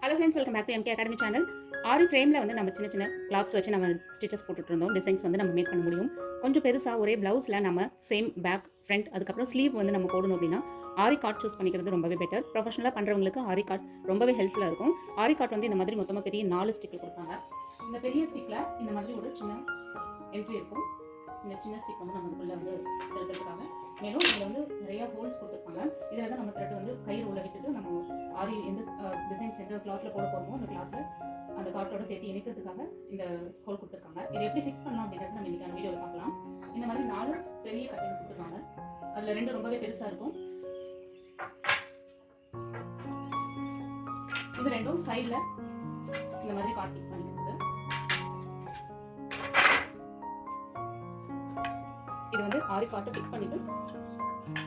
Hello friends, welcome back to MK academy channel. Aari ஃப்ரேமில் வந்து நம்ம சின்ன சின்ன கிளாத்ஸ் வச்சு நம்ம ஸ்டிச்சஸ் போட்டுட்டு இருந்தோம். டிசைன்ஸ் வந்து நம்ம மேக் பண்ண முடியும். கொஞ்சம் பெருசாக ஒரே ப்ளவுஸில் நம்ம சேம் பேக் ஃப்ரண்ட் அதுக்கப்புறம் ஸ்லீவ் வந்து நம்ம போடணும் அப்படின்னா ஆரி காட் சூஸ் பண்ணிக்கிறது ரொம்பவே பெட்டர். ப்ரொஃபஷனலாக பண்ணுறவங்களுக்கு ஆரி காட் ரொம்பவே ஹெல்ப்ஃபுல்லாக இருக்கும். ஆரி காட் வந்து இந்த மாதிரி மொத்தமாக பெரிய 4 ஸ்டிக்கில் கொடுப்பாங்க. இந்த பெரிய ஸ்டிக்கில் இந்த மாதிரி ஒரு சின்ன என்ட்ரி இருக்கும். இந்த சின்ன ஸ்டிக் வந்து நம்ம அதுக்குள்ளே வந்து செலுத்துறதுக்காக மேலும் இதில் வந்து நிறைய ஹோல்ஸ் கொடுத்துருப்பாங்க. இதில் தான் நம்ம த்ரெட் வந்து கயிறு உள்ள விட்டுட்டு நம்ம ஆரி எந்த டிசைன்ஸ் எந்த கிளாத்தில் போட போகிறோமோ அந்த கிளாத்தில் அந்த காட்டோட சேர்த்து இணைக்கிறதுக்காக இந்த ஹோல் கொடுத்துருக்காங்க. இதை எப்படி ஃபிக்ஸ் பண்ணலாம் அப்படிங்கிறது நம்ம இன்றைக்கான வீடியோவில் பார்க்கலாம். இந்த மாதிரி 4 பெரிய கட்டைகள் கொடுத்துருக்காங்க. அதில் 2 ரொம்பவே பெருசாக இருக்கும். இது 2ம் சைடில் இந்த மாதிரி காட் ஃபிக்ஸ் பண்ணிக்கிறது. இது வந்து ஆரி காட்டை ஃபிக்ஸ் பண்ணிட்டு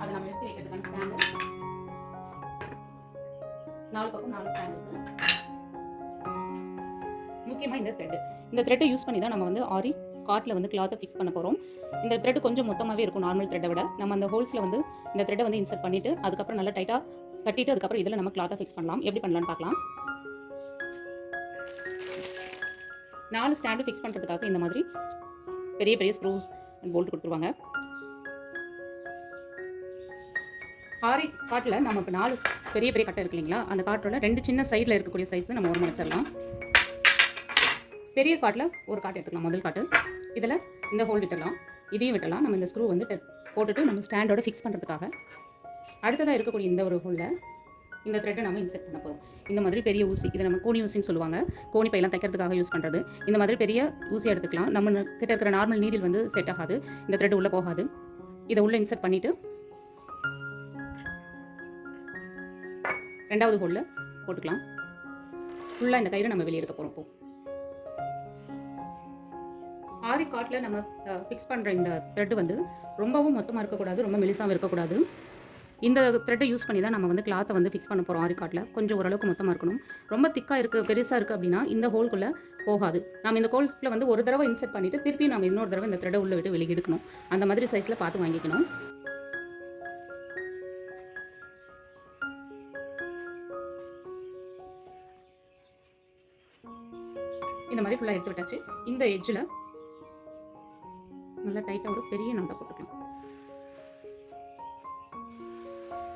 அதை நம்ம எடுத்து வைக்கிறதுக்கான ஸ்டாண்டு. 4 பக்கம் 4 ஸ்டாண்ட் இருக்கு. முக்கியமாக இந்த த்ரெட்டை யூஸ் பண்ணி தான் நம்ம வந்து ஆரி காட்டில் வந்து கிளாத்தை ஃபிக்ஸ் பண்ண போகிறோம். இந்த த்ரெட் கொஞ்சம் மொத்தமாகவே இருக்கும் நார்மல் த்ரெட்டை விட. நம்ம அந்த ஹோல்ஸில் வந்து இந்த த்ரெட்டை வந்து இன்சர்ட் பண்ணிவிட்டு அதுக்கப்புறம் நல்லா டைட்டாக கட்டிட்டு அதுக்கப்புறம் இதில் நம்ம கிளாத்தை ஃபிக்ஸ் பண்ணலாம். எப்படி பண்ணலான்னு பார்க்கலாம். 4 ஸ்டாண்டு ஃபிக்ஸ் பண்ணுறதுக்காக இந்த மாதிரி பெரிய பெரிய ஸ்க்ரூஸ் அண்ட் போல்ட் கொடுத்துருவாங்க. ஆரி காட்டில் நம்ம இப்போ 4 பெரிய பெரிய கட்டை இருக்கு இல்லைங்களா, அந்த காட்டோட 2 சின்ன சைடில் இருக்கக்கூடிய சைஸ் நம்ம ஓரமாக வச்சிடலாம். பெரிய காட்டில் ஒரு காட்டு எடுத்துக்கலாம். முதல் காட்டு இதில் இந்த ஹோல் விட்டுடலாம், இதையும் விட்டலாம். நம்ம இந்த ஸ்க்ரூ வந்து போட்டுட்டு நம்ம ஸ்டாண்டோட ஃபிக்ஸ் பண்ணுறதுக்காக அடுத்ததாக இருக்கக்கூடிய இந்த ஒரு ஹோலில் இந்த த்ரெட்டை நம்ம இன்செர்ட் பண்ண போகிறோம். இந்த மாதிரி பெரிய ஊசி, இதை நம்ம கோணி ஊசின்னு சொல்லுவாங்க. கோணி பையெல்லாம் தைக்கிறதுக்காக யூஸ் பண்ணுறது. இந்த மாதிரி பெரிய ஊசி எடுத்துக்கலாம். நம்ம கிட்ட இருக்கிற நார்மல் நீடில் வந்து செட் ஆகாது, இந்த த்ரெட் உள்ளே போகாது. இதை உள்ளே இன்செர்ட் பண்ணிவிட்டு 2வது ஹோலில் போட்டுக்கலாம். ஃபுல்லாக இந்த கயிறு நம்ம வெளியே எடுக்க போகிறோம். இப்போ ஆரி காட்டில் நம்ம ஃபிக்ஸ் பண்ணுற இந்த த்ரெட் வந்து ரொம்பவும் மொத்தமாக இருக்கக்கூடாது, ரொம்ப மெலிசாகவும் இருக்கக்கூடாது. இந்த த்ரெட்டை யூஸ் பண்ணி தான் நம்ம வந்து கிளாத்தை வந்து ஃபிக்ஸ் பண்ண போகிறோம். ஆரி காட்டில் கொஞ்சம் ஓரளவுக்கு மொத்தமாக இருக்கணும். ரொம்ப திக்காக இருக்குது, பெருசாக இருக்குது அப்படின்னா இந்த ஹோல்குள்ளே போகாது. நம்ம இந்த ஹோல்குள்ளே வந்து ஒரு தடவை இன்செர்ட் பண்ணிவிட்டு திருப்பி நம்ம இன்னொரு தடவை இந்த த்ரெட்டை உள்ளே விட்டு வெளியே எடுக்கணும். அந்த மாதிரி சைஸில் பார்த்து வாங்கிக்கணும். இந்த மாதிரி ஃபுல்லாக எடுத்து விட்டாச்சு. இந்த எட்ஜில் நல்லா டைட்டாக ஒரு பெரிய நாட்டை போட்டுக்கலாம்.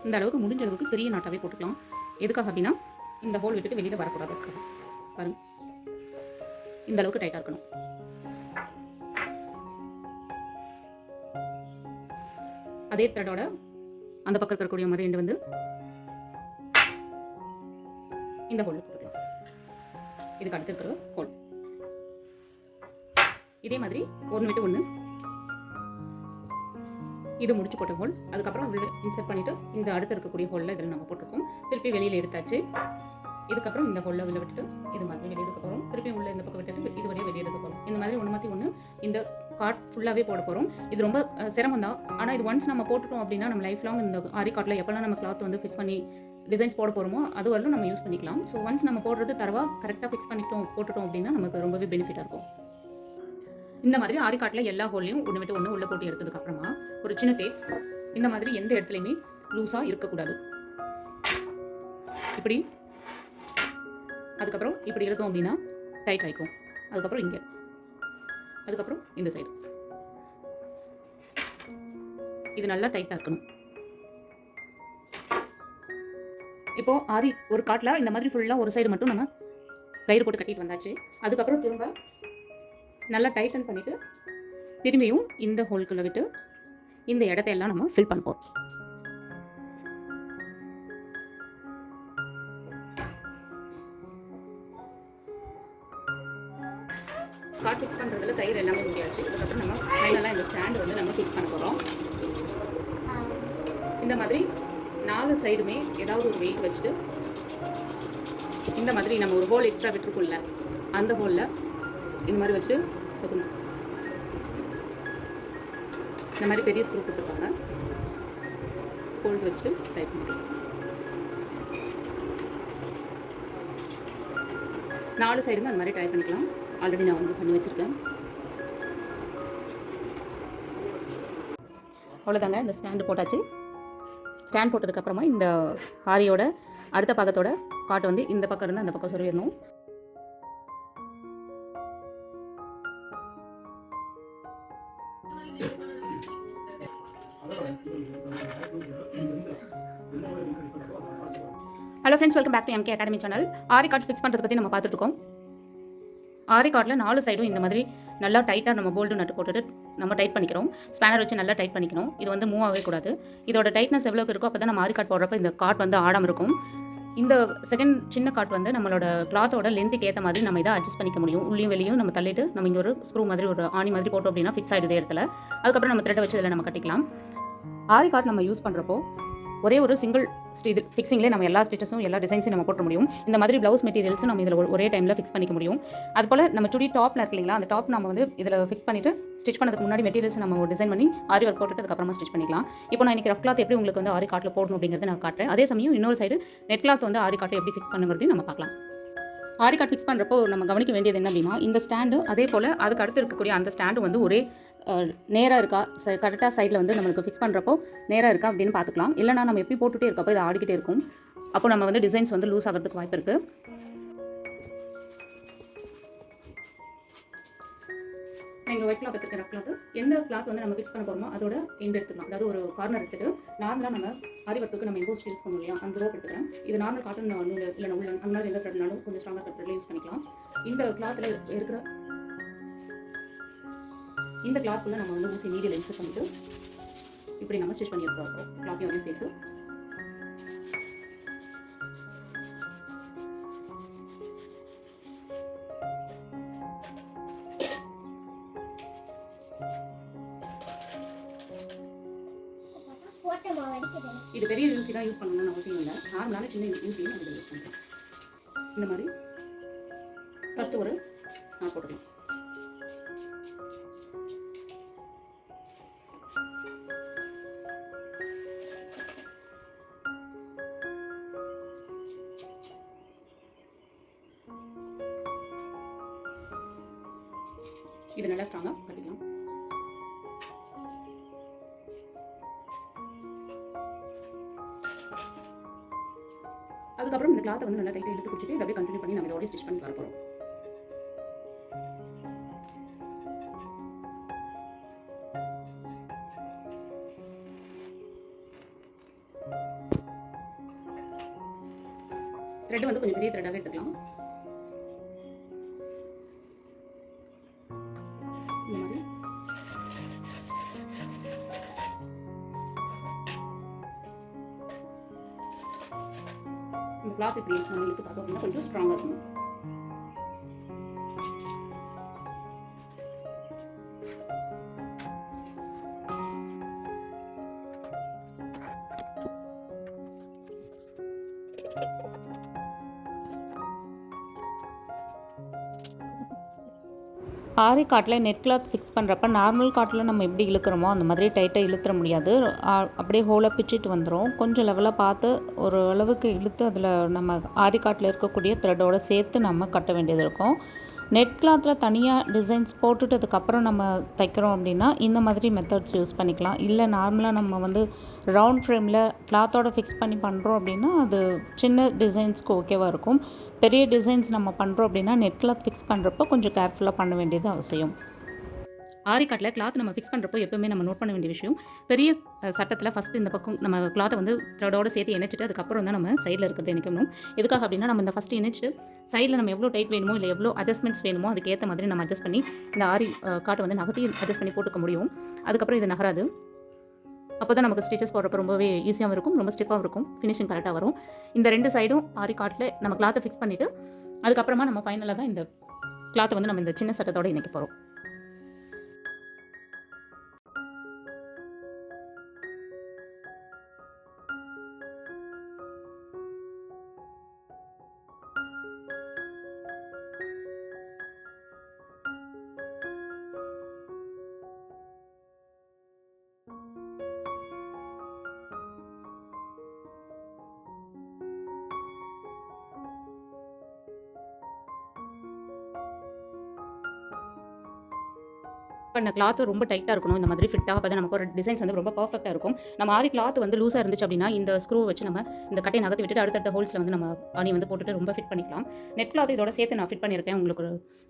இந்த அளவுக்கு முடிஞ்ச அளவுக்கு பெரிய நாட்டாவே போட்டுக்கலாம். எதுக்காக அப்படின்னா இந்த ஹோல் விட்டுட்டு வெளியில் வரக்கூடாது. பாருங்க, இந்த அளவுக்கு டைட்டாக இருக்கணும். அதே த்ரெட்டோட அந்த பக்கம் இருக்கக்கூடிய மாதிரி ரெண்டு வந்து இந்த ஹோல் போட்டுக்கலாம். இதுக்கு அடுத்து இருக்கிற ஹோல் இதே மாதிரி ஒன்று விட்டு ஒன்று இது முடிச்சு போட்ட ஹோல். அதுக்கப்புறம் இன்சர்ட் பண்ணிவிட்டு இந்த அடுத்து இருக்கக்கூடிய ஹோலில் இதில் நம்ம போட்டிருக்கோம். திருப்பி வெளியில் எடுத்தாச்சு. இதுக்கப்புறம் இந்த ஹோலில் வெளியே விட்டுட்டு இது மாதிரி வெளியே எடுக்க போகிறோம். திருப்பி உள்ள இந்த பக்கம் விட்டுட்டு இது வரையும் வெளியே எடுக்க போகிறோம். இந்த மாதிரி ஒன்று மாற்றி ஒன்று இந்த காட் ஃபுல்லாகவே போட போகிறோம். இது ரொம்ப சிரமம் தான். ஆனால் இது ஒன்ஸ் நம்ம போட்டுட்டோம் அப்படின்னா நம்ம லைஃப் லாங் இந்த ஆரி காட்டில் எப்போல்லாம் நம்ம கிளாத் வந்து ஃபிக்ஸ் பண்ணி டிசைன்ஸ் போட போகிறோமோ அது வரலும் நம்ம யூஸ் பண்ணிக்கலாம். ஸோ ஒன்ஸ் நம்ம போடுறது தரவா கரெக்டாக ஃபிக்ஸ் போட்டுட்டோம் அப்படின்னா நமக்கு ரொம்பவே பெனிஃபிட்டாக இருக்கும். இந்த மாதிரி ஆரி காட்டில் எல்லா ஹோல்லையும் ஒன்று விட்டு ஒன்று உள்ளே போட்டு எடுத்ததுக்கப்புறமா ஒரு சின்ன டேப் இந்த மாதிரி எந்த இடத்துலையுமே லூஸாக இருக்கக்கூடாது. இப்படி அதுக்கப்புறம் இப்படி எடுத்தோம் அப்படின்னா டைட் ஆகிக்கும். அதுக்கப்புறம் இங்கே, அதுக்கப்புறம் இந்த சைடு இது நல்லா டைட்டாக இருக்கணும். இப்போது ஆரி ஒரு காட்டில் இந்த மாதிரி ஃபுல்லாக ஒரு சைடு மட்டும் நம்ம கயிறு போட்டு கட்டிட்டு வந்தாச்சு. அதுக்கப்புறம் திரும்ப நல்லா டைட்டன் பண்ணிவிட்டு திரும்பியும் இந்த ஹோல்குள்ளே விட்டு இந்த இடத்தையெல்லாம் நம்ம ஃபில் பண்ணுவோம். காட் ஃபிக்ஸ் பண்ணுறதுல கயிறு எல்லாமே முடியாச்சு. அதுக்கப்புறம் நம்ம ஃபைனலாக இந்த ஸ்டாண்டு வந்து நம்ம ஃபிக்ஸ் பண்ண போகிறோம். இந்த மாதிரி 4 சைடுமே ஏதாவது ஒரு வெயிட் வச்சுட்டு இந்த மாதிரி நம்ம ஒரு ஹோல் எக்ஸ்ட்ரா விட்டுருக்கோம்ல அந்த ஹோலில் இந்த மாதிரி வச்சு வைக்கணும். இந்த மாதிரி பெரிய ஸ்க்ரூ கொடுத்துருப்பாங்க. ஹோல்டு வச்சுட்டு டைட் பண்ணிக்கலாம். 4 சைடுமே அந்த மாதிரி ட்ரை பண்ணிக்கலாம். ஆல்ரெடி நான் வந்து பண்ணி வச்சுருக்கேன். அவ்வளோதாங்க, இந்த ஸ்டாண்டு போட்டாச்சு. ஸ்டாண்ட் போட்டதுக்கப்புறமா இந்த ஆரியோட அடுத்த பாகத்தோட காட் வந்து இந்த பக்கம் இருந்து அந்த பக்கம் சொருவிடணும். Hello friends, welcome back to MK academy channel. Aari card fix பண்ணுறது பற்றி நம்ம பார்த்துட்ருக்கோம். ஆரி கார்டில் 4 சைடும் இந்த மாதிரி நல்லா டைட்டாக நம்ம போல்டு நட்டு போட்டுட்டு நம்ம டைட் பண்ணிக்கிறோம். ஸ்பேனர் வச்சு நல்லா டைட் பண்ணிக்கணும். இது வந்து மூவ் ஆகவே கூடாது. இதோட டைட்னஸ் எவ்வளோக்கு இருக்கோ அப்போ தான் நம்ம ஆரி கார்ட் போடுறப்ப இந்த கார்ட் வந்து ஆடாமல் இருக்கும். இந்த செகண்ட் சின்ன கார்ட் வந்து நம்மளோட கிளாத்தோட லென்த்துக்கு ஏற்ற மாதிரி நம்ம இதை அட்ஜஸ்ட் பண்ணிக்க முடியும். உள்ளியும் வெளியும் நம்ம தள்ளிட்டு நம்ம இங்கே ஒரு ஸ்க்ரூ மாதிரி ஒரு ஆணி மாதிரி போட்டோம் அப்படின்னா ஃபிக்ஸ் ஆகிடுது இடத்துல. அதுக்கப்புறம் நம்ம த்ரெட்டை வச்சு இதில் நம்ம கட்டிக்கலாம். ஆரி கார்ட் நம்ம யூஸ் பண்ணுறப்போ ஒரே ஒரு சிங்கிள் இது ஃபிக்ஸிங்லேயே நம்ம எல்லா ஸ்டிச்சஸும் எல்லா டிசைன்ஸும் நம்ம போட்ட முடியும். இந்த மாதிரி ப்ளவுஸ் மெட்டீரியல்ஸும் நம்ம இதில் ஒரே டைமில் ஃபிக்ஸ் பண்ணிக்க முடியும். அதுபோல் நம்ம சுடி டாப்ல இருக்கு இல்லைங்களா, அந்த டாப் நம்ம வந்து இதில் ஃபிக்ஸ் பண்ணிவிட்டு ஸ்டிச் பண்ணதுக்கு முன்னாடி மெட்டீரியல்ஸ் நம்ம டிசைன் பண்ணி ஆரி ஒர்க் போட்டுட்டு அதுக்கப்புறமா ஸ்டிச் பண்ணிக்கலாம். இப்போ நான் இன்றைக்கி ரஃப் கிளாத் எப்படி உங்களுக்கு வந்து ஆரி கார்ட்டில் போடணும் அப்படிங்கிறது நான் காட்டுறேன். அதே சமயம் இன்னொரு சைடு நெட் கிளாத் வந்து ஆரி கார்ட்டை எப்படி ஃபிக்ஸ் பண்ணுங்கிறதையும் நம்ம பார்க்கலாம். ஆரி கார்ட் ஃபிக்ஸ் பண்ணுறப்போ நம்ம கவனிக்க வேண்டியது என்ன அப்படின்னா, இந்த ஸ்டாண்டு அதே போல் அதுக்கு அடுத்து இருக்கக்கூடிய அந்த ஸ்டாண்டு வந்து ஒரே நேராக இருக்கா, கரெக்டாக சைடில் வந்து நம்மளுக்கு ஃபிக்ஸ் பண்ணுறப்போ நேராக இருக்கா அப்படின்னு பார்த்துக்கலாம். இல்லைனா நம்ம எப்படி போட்டுகிட்டே இருக்கப்போ இது ஆடிக்கிட்டே இருக்கும். அப்போ நம்ம வந்து டிசைன்ஸ் வந்து லூஸ் ஆகிறதுக்கு வாய்ப்பு இருக்குது. நீங்கள் ஒயிட் கிளாத் எடுத்துக்கிற ரஃப் கிளாத் எந்த கிளாத் வந்து நம்ம ஃபிக்ஸ் பண்ண போகிறோமோ அதோட எண்ட் எடுத்துக்கலாம். அதாவது ஒரு கார்னர் எடுத்துட்டு நார்மலாக நம்ம ஆரி ஒர்க்குக்கு நம்ம இம்போஸ்ட் யூஸ் பண்ணுவோம் இல்லையா, அந்த ரோப் எடுத்துக்கிறேன். இது நார்மல் காட்டன் நூல் இல்லை உள்ளன் அந்த மாதிரி எந்த த்ரெட்னாலும் கொஞ்சம் ஸ்ட்ராங்காக த்ரெட்ல யூஸ் பண்ணிக்கலாம். இந்த கிளாத்தில் இருக்கிற இந்த கிளாத்துக்குள்ளே நம்ம வந்து ஊசி நீடில் இன்சர்ட் பண்ணிட்டு இப்படி நம்ம ஸ்டிச் பண்ணி எடுத்துக்கிறோம். கிளாத்தையும் அதையும் சேர்த்து இது பெரிய ஊசி தான் யூஸ் பண்ணணும்னு அவசியம் இல்லை. நார்மலான சின்ன ஊசியும் நம்ம யூஸ் பண்ணலாம். இந்த மாதிரி ஃபஸ்ட்டு ஒரு நாட் போட்டுக்கலாம். இது நல்லா ஸ்ட்ராங்காக கட்டிக்கலாம். அதுக்கப்புறம் இந்த கிளாத்தை வந்து நல்லா டைட்டாக இழுத்து பிடிச்சிட்டு இதை அப்படியே கண்டினியூ பண்ணி நம்ம இதோட ஸ்டிச் பண்ணி வர போகிறோம். த்ரெட் வந்து கொஞ்சம் பெரிய த்ரெட்டாகவே எடுத்துக்கலாம். இந்த மாதிரி இந்த கிளாத் இப்படி நம்ம இழுத்து பார்த்தோம் அப்படின்னா கொஞ்சம் ஸ்ட்ராங்காக இருக்கணும். ஆரி காட்டில் நெட் கிளாத் ஃபிக்ஸ் பண்ணுறப்ப நார்மல் காட்டில் நம்ம எப்படி இழுக்கிறோமோ அந்த மாதிரி டைட்டாக இழுத்துற முடியாது. அப்படியே ஹோலை பிச்சுட்டு வந்துடும். கொஞ்சம் லெவலாக பார்த்து ஒரு அளவுக்கு இழுத்து அதில் நம்ம ஆரி காட்டில் இருக்கக்கூடிய த்ரெட்டோடு சேர்த்து நம்ம கட்ட வேண்டியது இருக்கும். நெட் கிளாத்தில் தனியாக டிசைன்ஸ் போட்டுட்டு அதுக்கப்புறம் நம்ம தைக்கிறோம் அப்படின்னா இந்த மாதிரி மெத்தட்ஸ் யூஸ் பண்ணிக்கலாம். இல்லை நார்மலாக நம்ம வந்து ரவுண்ட் ஃப்ரேமில் கிளாத்தோடு ஃபிக்ஸ் பண்ணி பண்ணுறோம் அப்படின்னா அது சின்ன டிசைன்ஸ்க்கு ஓகேவாக இருக்கும். பெரிய டிசைன்ஸ் நம்ம பண்ணுறோம் அப்படின்னா நெட் கிளாத் ஃபிக்ஸ் பண்ணுறப்போ கொஞ்சம் கேர்ஃபுல்லாக பண்ண வேண்டியது அவசியம். ஆரி கார்ட்டில் கிளாத் நம்ம ஃபிக்ஸ் பண்ணுறப்போ எப்பவுமே நம்ம நோட் பண்ண வேண்டிய விஷயம், பெரிய சட்டத்தில் ஃபஸ்ட்டு இந்த பக்கம் நம்ம கிளாத்தை வந்து த்ரெடோடு சேர்த்து இணைச்சிட்டு அதுக்கப்புறம் தான் நம்ம சைடில் இருக்கிறத இணைக்கணும். எதுக்காக அப்படின்னா நம்ம இந்த ஃபஸ்ட்டு இணைச்சிட்டு சைடில் நம்ம எவ்வளோ டைட் வேணுமோ இல்லை எவ்வளோ அட்ஜஸ்ட்மெண்ட்ஸ் வேணுமோ அதுக்கேற்ற மாதிரி நம்ம அட்ஜஸ்ட் பண்ணி இந்த ஆரி கார்ட்டை வந்து நகர்த்தி அட்ஜஸ்ட் பண்ணி போட்டுக்க முடியும். அதுக்கப்புறம் இது நகராது. அப்போ தான் நமக்கு ஸ்டிச்சஸ் போடுறப்ப ரொம்பவே ஈஸியாகவும் இருக்கும், ரொம்ப ஸ்டிஃபாகவும் இருக்கும், ஃபினிஷிங் கரெக்டாக வரும். இந்த 2 சைடும் ஆரி கார்ட்டில் நம்ம கிளாத்தை ஃபிக்ஸ் பண்ணிவிட்டு அதுக்கப்புறமா நம்ம ஃபைனலாக தான் இந்த கிளாத்தை வந்து நம்ம இந்த சின்ன சட்டத்தோடு இணைக்க போகிறோம். பண்ண கிளாத் ரொம்ப டைட்டாக இருக்கணும். இந்த மாதிரி ஃபிட்டாக அப்போ தான் நமக்கு ஒரு டிசைன்ஸ் வந்து ரொம்ப பர்ஃபெக்ட்டாக இருக்கும். நம்ம ஆரி கிளாத் வந்து லூஸாக இருந்துச்சு அப்படின்னா இந்த ஸ்க்ரூ வச்சு நம்ம இந்த கட்டையை நகர்த்தி விட்டுட்டு அடுத்தடுத்த ஹோல்ஸில் வந்து நம்ம ஆணி வந்து போட்டுட்டு ரொம்ப ஃபிட் பண்ணிக்கலாம். நெட் கிளாத் இதோட சேர்த்து நான் ஃபிட் பண்ணியிருக்கேன் உங்களுக்கு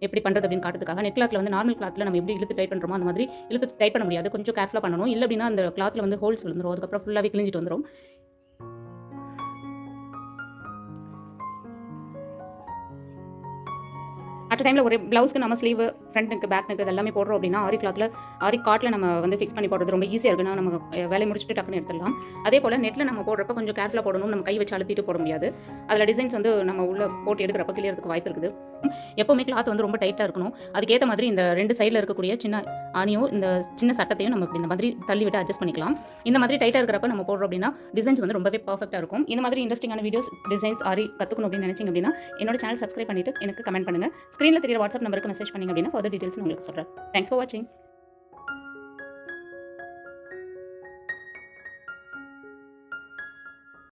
எப்படி பண்ணுறது அப்படின்னு காட்டுறதுக்காக. நெட் கிளாத்தில் வந்து நார்மல் கிளாத்தில் நம்ம எப்படி இழுத்து டைட் பண்ணுறோமோ அந்த மாதிரி இழுத்து டைட் பண்ண முடியாது. கொஞ்சம் கேர்ஃபுல்லாக பண்ணணும். இல்லை அப்படின்னா அந்த கிளாத்தில் வந்து ஹோல்ஸ் வந்துடும். அதுக்கப்புறம் ஃபுல்லாகவே கிழிஞ்சிட்டு வந்துடும். அட் டைமில் ஒரு ப்ளவுஸ்க்கு நம்ம sleeve front neck back neck எல்லாமே போடுறோம் அப்படின்னா ஆரி கிளாத்தில் ஆரி காட்டில் நம்ம வந்து ஃபிக்ஸ் பண்ணி போடுறது ரொம்ப ஈஸியாக இருக்குன்னா நம்ம வேலையை முடிச்சுட்டு டக்குன்னு எடுத்துடலாம். அதே போல் நெட்டில் நம்ம போடுறப்ப கொஞ்சம் கேர்ஃபுல்லாக போடணும். நம்ம கை வச்சு அழுத்திட்டு போட முடியாது. அதில் டிசைன்ஸ் வந்து நம்ம உள்ள போட்டு எடுக்கிறப்ப கிளியறதுக்கு வாய்ப்பு இருக்குது. எப்போவுமே கிளாத் வந்து ரொம்ப டைட்டாக இருக்கணும். அதுக்கேற்ற மாதிரி இந்த 2 சைடில் இருக்கக்கூடிய சின்ன ஆணியும் இந்த சின்ன சட்டத்தையும் நம்ம இப்படி இந்த மாதிரி தள்ளி விட்டு அட்ஜஸ்ட் பண்ணிக்கலாம். இந்த மாதிரி டைட்டாக இருக்கிறப்ப நம்ம போடுறோம் அப்படின்னா டிசைன்ஸ் வந்து ரொம்பவே பர்ஃபெக்ட்டாக இருக்கும். இந்த மாதிரி இன்ட்ரெஸ்டிங்கான வீடியோஸ் டிசைன்ஸ் ஆரி கற்றுக்கணும் அப்படின்னு நினைச்சிங்க அப்படின்னா என்னோட சேனல் சப்ஸ்கிரைப் பண்ணிட்டு எனக்கு கமெண்ட் பண்ணுங்கள். ஸ்க்ரீனில் தெரியற வாட்ஸ்அப் நம்பருக்கு மெசேஜ் பண்ணிங்க அப்படின்னா ஃபர்தர் டீடைல்ஸ் நான் உங்களுக்கு சொல்கிறேன். தேங்க்ஸ் ஃபார் வாட்சிங்.